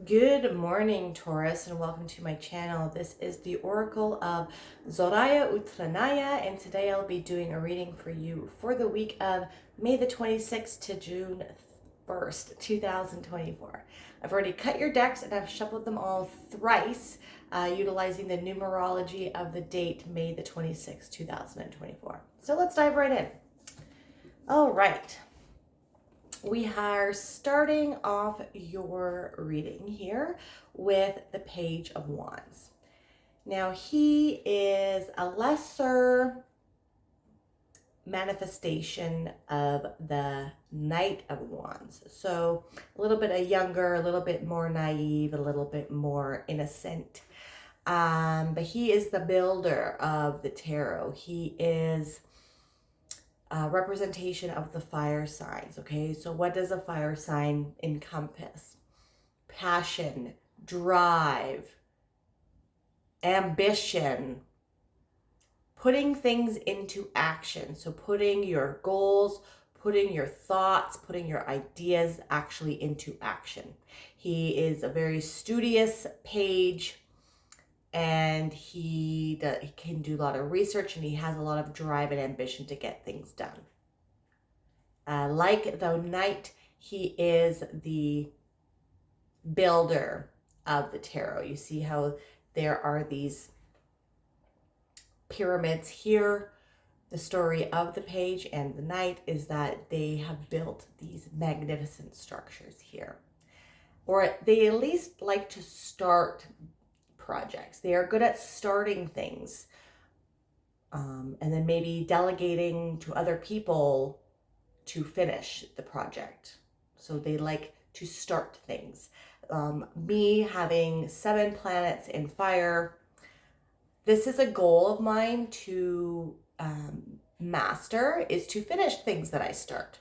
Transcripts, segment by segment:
Good morning, Taurus, and welcome to my channel. This is the Oracle of Zoraya Utranaya, and today I'll be doing a reading for you for the week of May the 26th to June 1st, 2024. I've already cut your decks and I've shuffled them all thrice, utilizing the numerology of the date May the 26th, 2024. So let's dive right in. All right. We are starting off your reading here with the Page of Wands. Now, he is a lesser manifestation of the Knight of Wands. So a little bit younger, a little bit more naive, a little bit more innocent. But he is the builder of the tarot. He is representation of the fire signs. Okay, so what does a fire sign encompass? Passion, drive, ambition, putting things into action. So putting your goals, putting your thoughts, putting your ideas actually into action. He is a very studious page, and he can do a lot of research, and he has a lot of drive and ambition to get things done. Like the Knight, he is the builder of the tarot. You see how there are these pyramids here. The story of the page and the Knight is that they have built these magnificent structures here, or they at least like to start projects. They are good at starting things, and then maybe delegating to other people to finish the project. So they like to start things. Me having 7 planets in fire, this is a goal of mine to master, is to finish things that I start.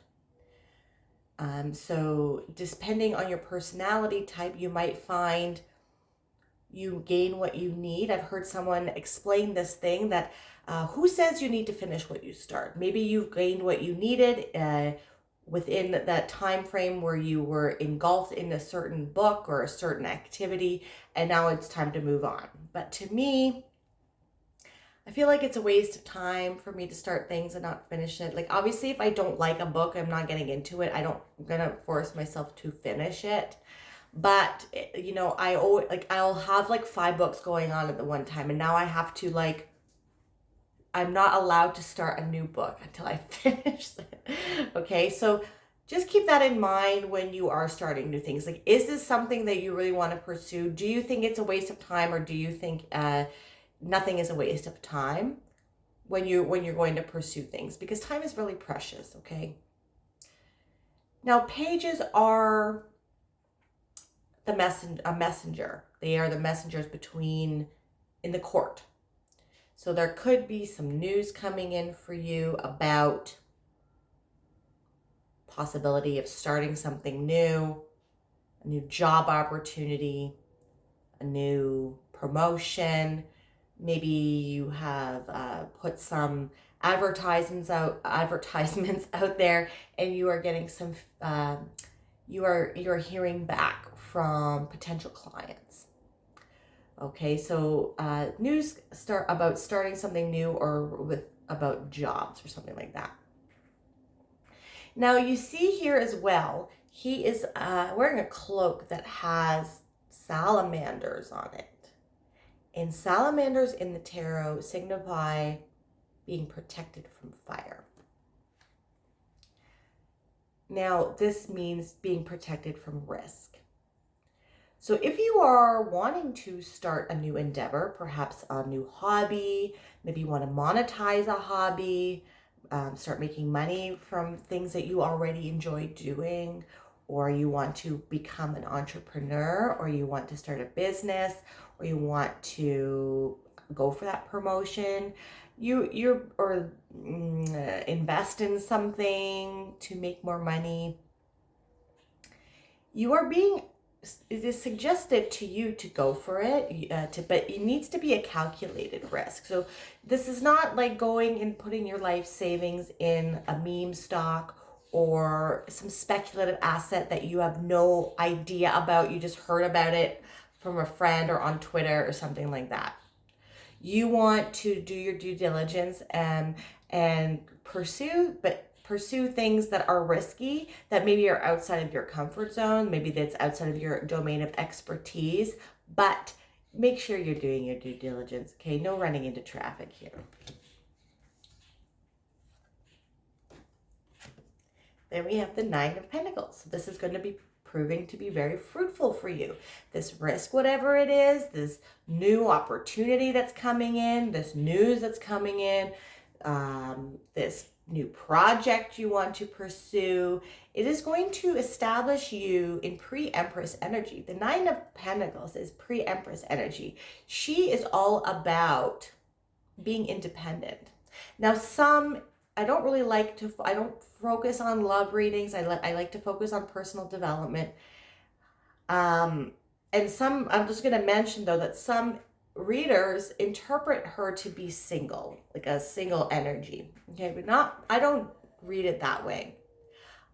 So depending on your personality type, you might find you gain what you need. I've heard someone explain this thing that who says you need to finish what you start? Maybe you've gained what you needed within that time frame where you were engulfed in a certain book or a certain activity, and now it's time to move on. But to me, I feel like it's a waste of time for me to start things and not finish it. Like, obviously, if I don't like a book, I'm not getting into it. I'm gonna force myself to finish it. But, you know, I'll have like 5 books going on at the one time, and now I have to I'm not allowed to start a new book until I finish it. Okay, so just keep that in mind when you are starting new things. Like, is this something that you really want to pursue? Do you think it's a waste of time, or do you think nothing is a waste of time when you're going to pursue things? Because time is really precious. Okay. Now, pages are a messenger. They are the messengers in the court. So there could be some news coming in for you about possibility of starting something new, a new job opportunity, a new promotion. Maybe you have put some advertisements out there, and you are getting some you are hearing back from potential clients. Okay, so news about starting something new, or about jobs or something like that. Now you see here as well, he is wearing a cloak that has salamanders on it. And salamanders in the tarot signify being protected from fire. Now, this means being protected from risk. So if you are wanting to start a new endeavor, perhaps a new hobby, maybe you want to monetize a hobby, start making money from things that you already enjoy doing, or you want to become an entrepreneur, or you want to start a business, or you want to go for that promotion, or invest in something to make more money, it is suggested to you to go for it, but it needs to be a calculated risk. So this is not like going and putting your life savings in a meme stock or some speculative asset that you have no idea about. You just heard about it from a friend or on Twitter or something like that. You want to do your due diligence and pursue things that are risky, that maybe are outside of your comfort zone, maybe that's outside of your domain of expertise, but make sure you're doing your due diligence, okay? No running into traffic here. Then we have the Nine of Pentacles. This is going to be proving to be very fruitful for you. This risk, whatever it is, this new opportunity that's coming in, this news that's coming in, this new project you want to pursue, it is going to establish you in pre-Empress energy. The Nine of Pentacles is pre-Empress energy. She is all about being independent. Now, I don't really like to, I don't focus on love readings. I like to focus on personal development. And I'm just going to mention though that some readers interpret her to be single, like a single energy. Okay, but I don't read it that way.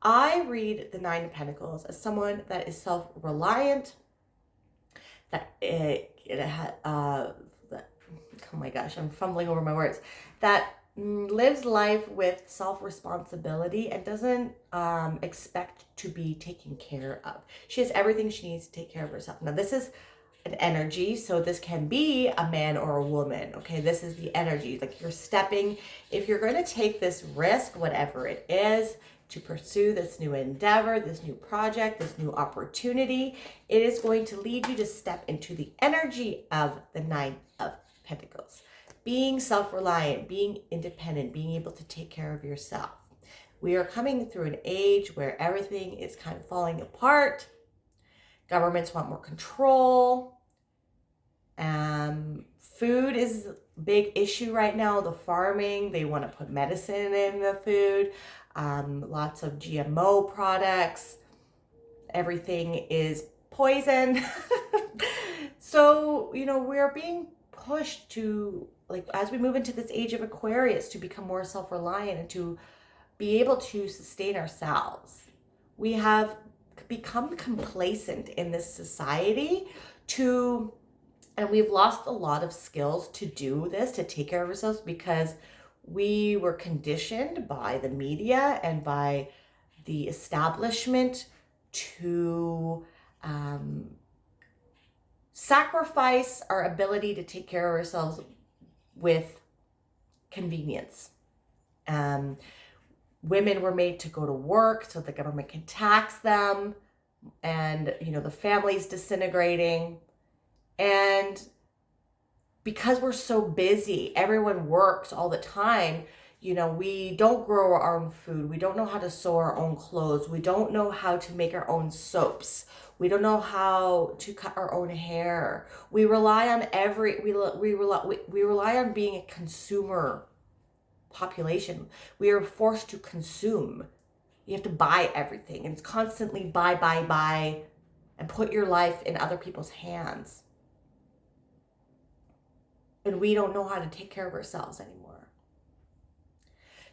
I read the Nine of Pentacles as someone that is self-reliant, that oh my gosh, I'm fumbling over my words, that lives life with self-responsibility and doesn't expect to be taken care of. She has everything she needs to take care of herself. Now, this is an energy, so this can be a man or a woman, okay? This is the energy. Like you're stepping, if you're going to take this risk, whatever it is, to pursue this new endeavor, this new project, this new opportunity, it is going to lead you to step into the energy of the Nine of Pentacles. Being self-reliant, being independent, being able to take care of yourself. We are coming through an age where everything is kind of falling apart. Governments want more control. Food is a big issue right now. The farming, they want to put medicine in the food. Lots of GMO products. Everything is poison. So, we're being pushed to, like, as we move into this age of Aquarius, to become more self-reliant and to be able to sustain ourselves. We have become complacent in this society and we've lost a lot of skills to do this, to take care of ourselves, because we were conditioned by the media and by the establishment to sacrifice our ability to take care of ourselves with convenience. Women were made to go to work so the government can tax them, and the family's disintegrating. And because we're so busy, everyone works all the time, we don't grow our own food. We don't know how to sew our own clothes. We don't know how to make our own soaps. We don't know how to cut our own hair. We rely on we rely on being a consumer population. We are forced to consume. You have to buy everything, and it's constantly buy, and put your life in other people's hands. And we don't know how to take care of ourselves anymore.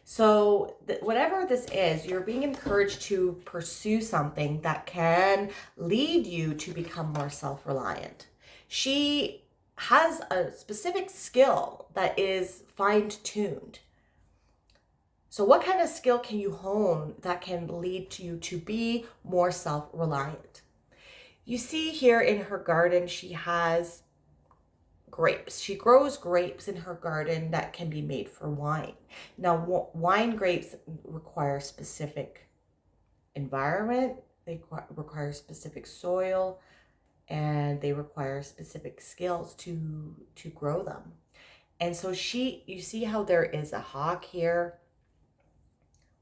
So whatever this is, you're being encouraged to pursue something that can lead you to become more self-reliant. She has a specific skill that is fine-tuned. So what kind of skill can you hone that can lead to you to be more self-reliant? You see here in her garden, she has grapes. She grows grapes in her garden that can be made for wine. Now, wine grapes require specific environment, they require specific soil, and they require specific skills to grow them. And so you see how there is a hawk here,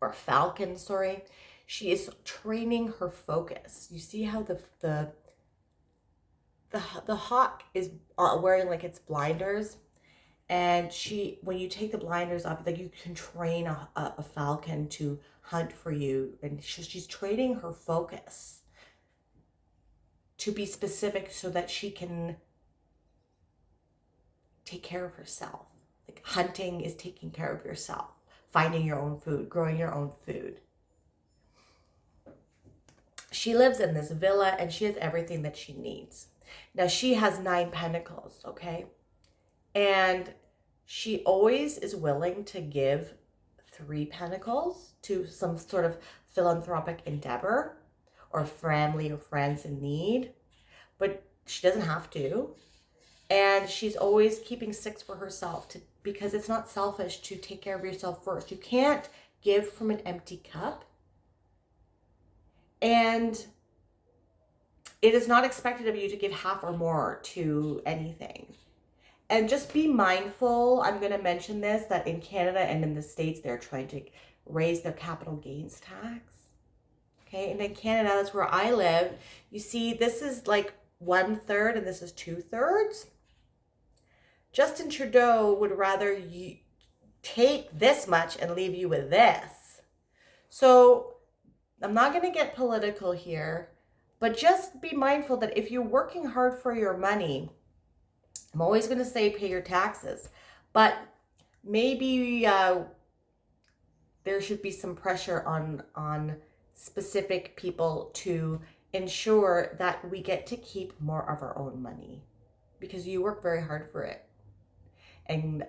or falcon, sorry. She is training her focus. You see how the hawk is wearing like its blinders, and when you take the blinders off, like, you can train a falcon to hunt for you, and she's training her focus to be specific so that she can take care of herself. Like, hunting is taking care of yourself, finding your own food, growing your own food. She lives in this villa and she has everything that she needs. Now she has 9 pentacles, okay? And she always is willing to give 3 pentacles to some sort of philanthropic endeavor or family or friends in need, but she doesn't have to. And she's always keeping 6 for herself because it's not selfish to take care of yourself first. You can't give from an empty cup. And it is not expected of you to give half or more to anything. And just be mindful, I'm going to mention this, that in Canada and in the States, they're trying to raise their capital gains tax. Okay, and in Canada, that's where I live. You see, this is like 1/3 and this is 2/3. Justin Trudeau would rather you take this much and leave you with this. So I'm not going to get political here, but just be mindful that if you're working hard for your money, I'm always going to say pay your taxes, but maybe there should be some pressure on specific people to ensure that we get to keep more of our own money because you work very hard for it. And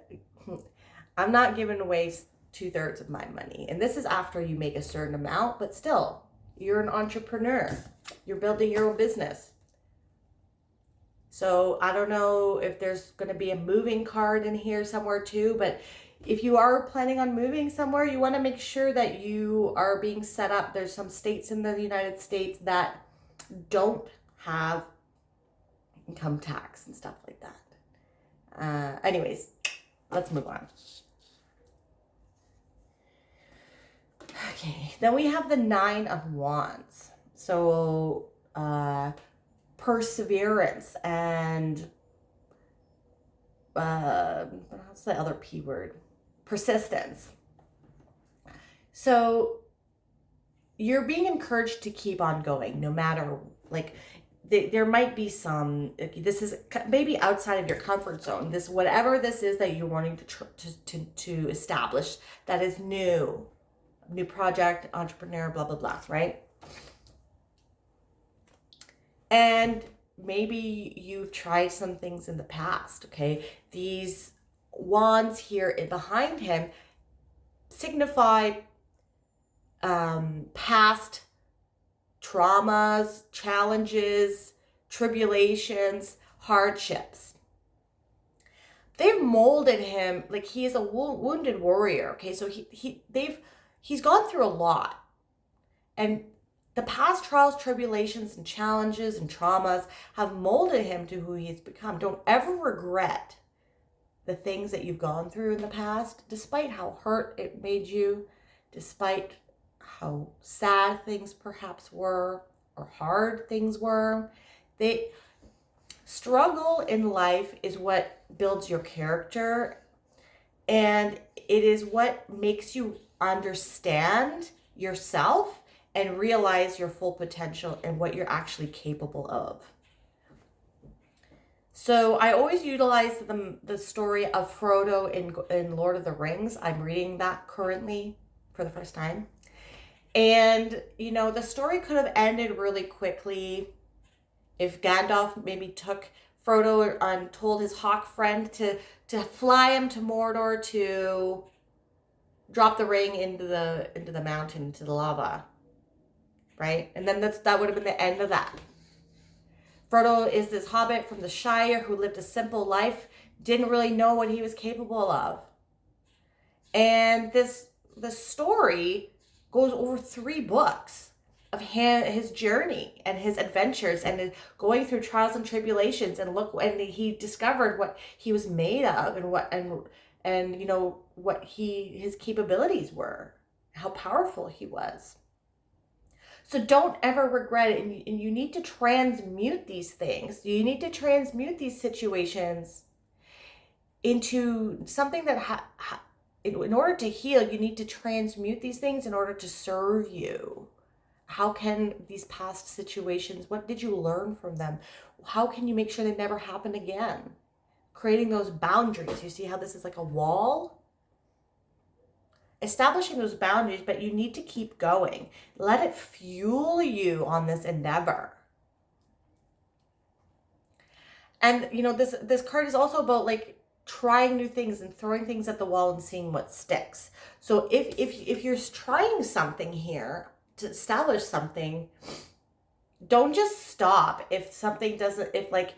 I'm not giving away 2/3 of my money. And this is after you make a certain amount, but still, you're an entrepreneur. You're building your own business. So I don't know if there's going to be a moving card in here somewhere too, but if you are planning on moving somewhere, you want to make sure that you are being set up. There's some states in the United States that don't have income tax and stuff like that. Anyways, let's move on. Okay, then we have the 9 of Wands. So, perseverance and what's the other P word? Persistence. So you're being encouraged to keep on going no matter, like, there might be some, this is maybe outside of your comfort zone, this whatever this is that you're wanting to establish that is new project, entrepreneur, blah blah blah, right? And maybe you've tried some things in the past, okay? These wands here behind him signify past traumas, challenges, tribulations, hardships. They've molded him like he is a wounded warrior, okay? So he's gone through a lot. And the past trials, tribulations, and challenges and traumas have molded him to who he's become. Don't ever regret the things that you've gone through in the past, despite how hurt it made you, despite how sad things perhaps were or hard things were. Struggle in life is what builds your character, and it is what makes you understand yourself and realize your full potential and what you're actually capable of. So I always utilize the story of Frodo in Lord of the Rings. I'm reading that currently for the first time. And, you know, the story could have ended really quickly if Gandalf maybe took Frodo and told his hawk friend to fly him to Mordor to drop the ring into the mountain, into the lava. Right? And then that would have been the end of that. Frodo is this hobbit from the Shire who lived a simple life, didn't really know what he was capable of. And the story goes over 3 books of his journey and his adventures and going through trials and tribulations, and he discovered what he was made of and you know what his capabilities were, how powerful he was. So don't ever regret it, and you need to transmute these things. You need to transmute these situations into something that in order to heal, you need to transmute these things in order to serve you. How can these past situations, what did you learn from them? How can you make sure they never happen again? Creating those boundaries. You see how this is like a wall? establishing those boundaries, but you need to keep going. Let it fuel you on this endeavor. And you know, this card is also about like trying new things and throwing things at the wall and seeing what sticks. So if you're trying something here to establish something, don't just stop if something doesn't, if like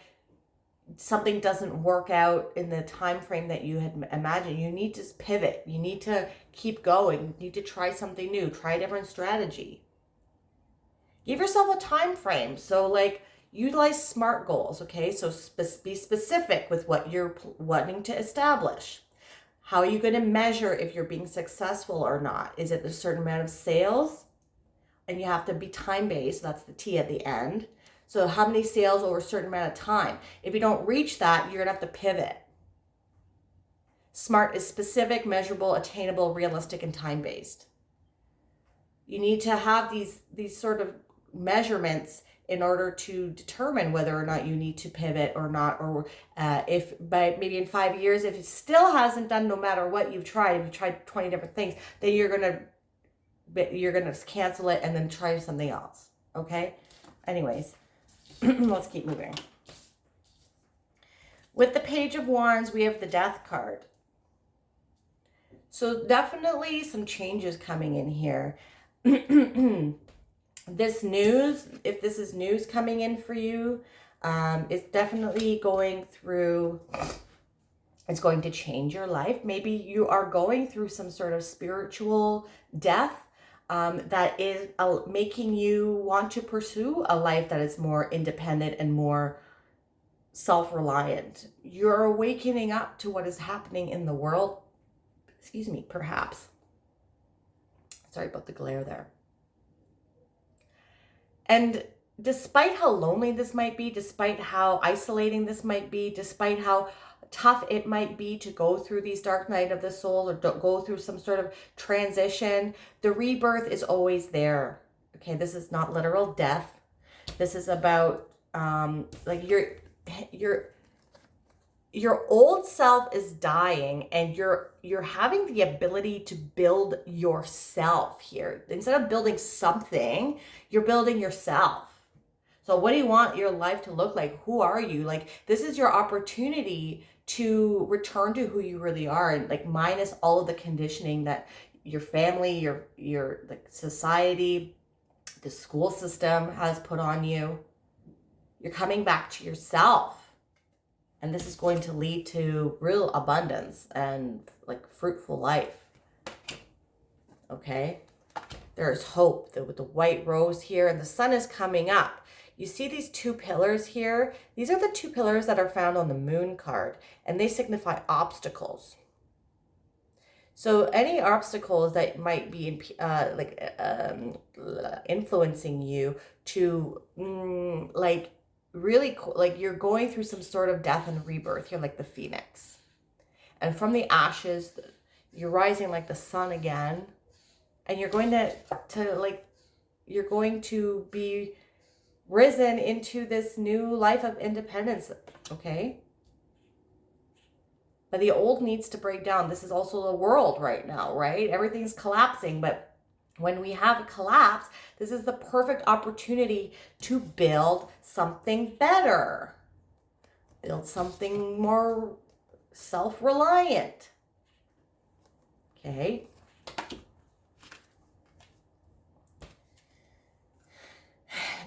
something doesn't work out in the time frame that you had imagined. You need to pivot. You need to keep going. You need to try something new, try a different strategy. Give yourself a time frame. So like utilize SMART goals, okay? So be specific with what you're wanting to establish. How are you going to measure if you're being successful or not? Is it a certain amount of sales? And you have to be time-based. That's the T at the end. So how many sales over a certain amount of time? If you don't reach that, you're going to have to pivot. SMART is specific, measurable, attainable, realistic, and time-based. You need to have these sort of measurements in order to determine whether or not you need to pivot or not, or if by maybe in 5 years, if it still hasn't done, no matter what you've tried, if you tried 20 different things, then you're gonna cancel it and then try something else. Okay. Anyways, let's keep moving. With the Page of Wands, we have the Death card. So definitely some changes coming in here. This news, if this is news coming in for you, it's definitely going through, it's going to change your life. Maybe you are going through some sort of spiritual death that is making you want to pursue a life that is more independent and more self-reliant. You're awakening up to what is happening in the world. Excuse me, perhaps. Sorry about the glare there. And despite how lonely this might be, despite how isolating this might be, despite how tough it might be to go through these dark night of the soul or go through some sort of transition, the rebirth is always there. Okay, this is not literal death. This is about like your old self is dying and you're having the ability to build yourself here. Instead of building something, you're building yourself. So what do you want your life to look like? Who are you? Like, this is your opportunity to return to who you really are, and like minus all of the conditioning that your family, your like society, the school system has put on you. You're coming back to yourself. And this is going to lead to real abundance and like fruitful life. Okay. There's hope with the white rose here, and the sun is coming up. You see these two pillars here? These are the two pillars that are found on the moon card, and they signify obstacles. So any obstacles that might be influencing you to like really like you're going through some sort of death and rebirth. You're like the phoenix, and from the ashes you're rising like the sun again, and you're going you're going to be risen into this new life of independence. Okay, but the old needs to break down. This is also the world right now, right? Everything's collapsing, but when we have a collapse, this is the perfect opportunity to build something better. Build something more self-reliant. Okay.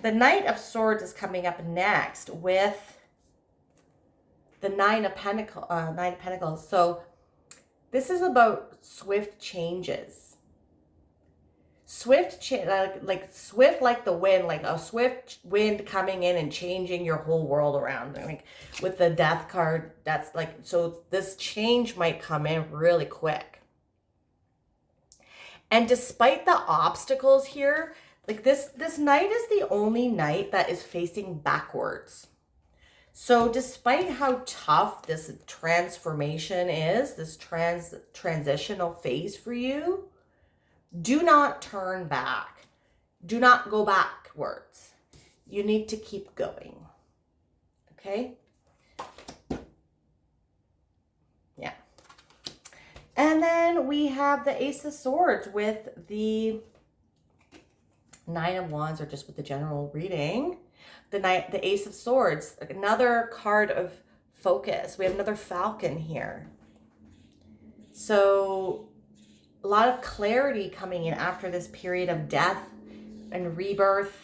The Knight of Swords is coming up next with the Nine of Pentacles. So this is about swift changes. Swift, swift like the wind, like a swift wind coming in and changing your whole world around. Like with the Death card, that's like, so this change might come in really quick. And despite the obstacles here, like this knight is the only knight that is facing backwards. So despite how tough this transformation is, this transitional phase for you, do not turn back. Do not go backwards. You need to keep going. Okay? Yeah. And then we have the Ace of Swords with the Nine of Wands, or just with the general reading. The Ace of Swords, another card of focus. We have another Falcon here. So a lot of clarity coming in after this period of death and rebirth,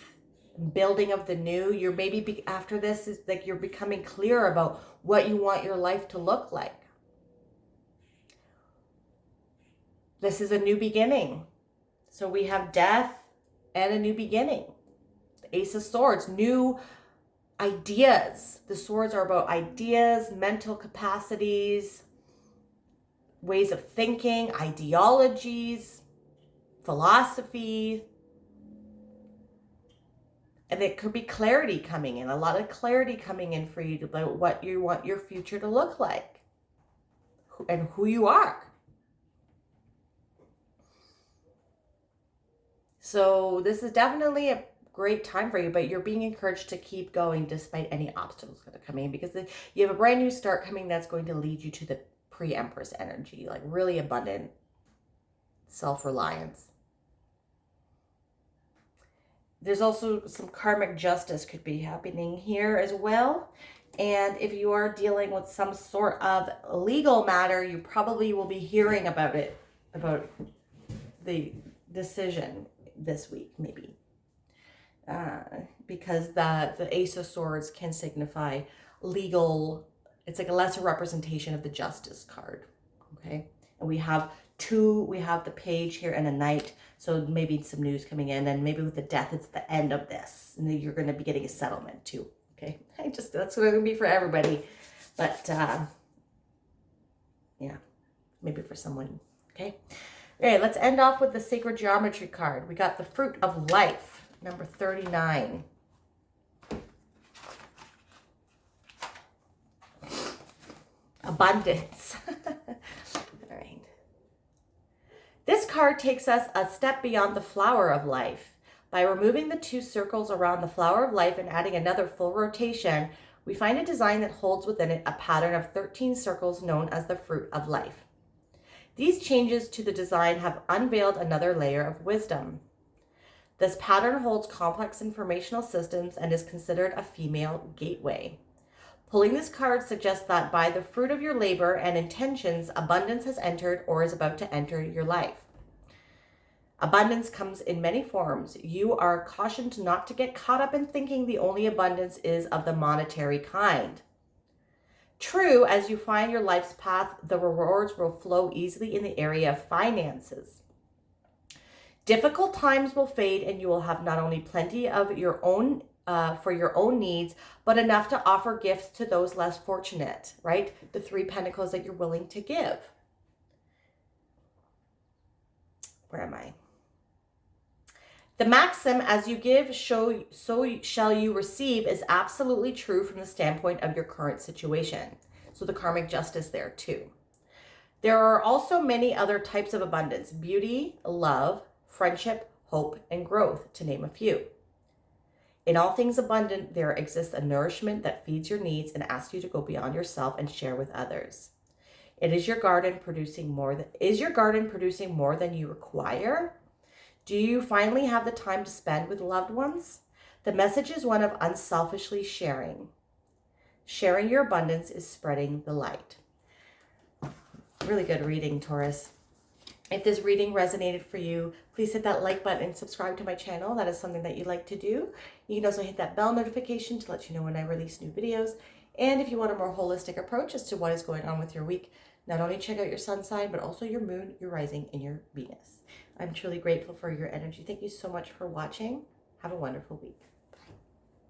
building of the new. You're maybe after this is like you're becoming clear about what you want your life to look like. This is a new beginning. So we have death and a new beginning. The Ace of Swords, new ideas. The swords are about ideas, mental capacities, ways of thinking, ideologies, philosophy. And it could be clarity coming in, a lot of clarity coming in for you about what you want your future to look like and who you are. So this is definitely a great time for you, but you're being encouraged to keep going despite any obstacles that are coming, because you have a brand new start coming that's going to lead you to the pre-Empress energy, like really abundant self-reliance. There's also some karmic justice could be happening here as well. And if you are dealing with some sort of legal matter, you probably will be hearing about it, about the decision this week, maybe. Because the Ace of Swords can signify legal, it's like a lesser representation of the Justice card, okay? And we have the Page here and a Knight, so maybe some news coming in, and maybe with the Death, it's the end of this, and then you're going to be getting a settlement too, okay? That's what it's going to be for everybody, but yeah, maybe for someone, okay? All right, let's end off with the Sacred Geometry card. We got the Fruit of Life, number 39. Abundance. All right. This card takes us a step beyond the flower of life. By removing the 2 circles around the flower of life and adding another full rotation, we find a design that holds within it a pattern of 13 circles known as the Fruit of Life. These changes to the design have unveiled another layer of wisdom. This pattern holds complex informational systems and is considered a female gateway. Pulling this card suggests that by the fruit of your labor and intentions, abundance has entered or is about to enter your life. Abundance comes in many forms. You are cautioned not to get caught up in thinking the only abundance is of the monetary kind. True, as you find your life's path, the rewards will flow easily in the area of finances. Difficult times will fade, and you will have not only plenty of your own for your own needs, but enough to offer gifts to those less fortunate, right? The 3 pentacles that you're willing to give. Where am I? The maxim, as you give, so shall you receive, is absolutely true from the standpoint of your current situation. So the karmic justice there too. There are also many other types of abundance: beauty, love, friendship, hope, and growth, to name a few. In all things abundant, there exists a nourishment that feeds your needs and asks you to go beyond yourself and share with others. Is your garden producing more than you require? Do you finally have the time to spend with loved ones? The message is one of unselfishly sharing. Sharing your abundance is spreading the light. Really good reading, Taurus. If this reading resonated for you, please hit that like button and subscribe to my channel. That is something that you like to do. You can also hit that bell notification to let you know when I release new videos. And if you want a more holistic approach as to what is going on with your week, not only check out your sun sign, but also your moon, your rising, and your Venus. I'm truly grateful for your energy. Thank you so much for watching. Have a wonderful week.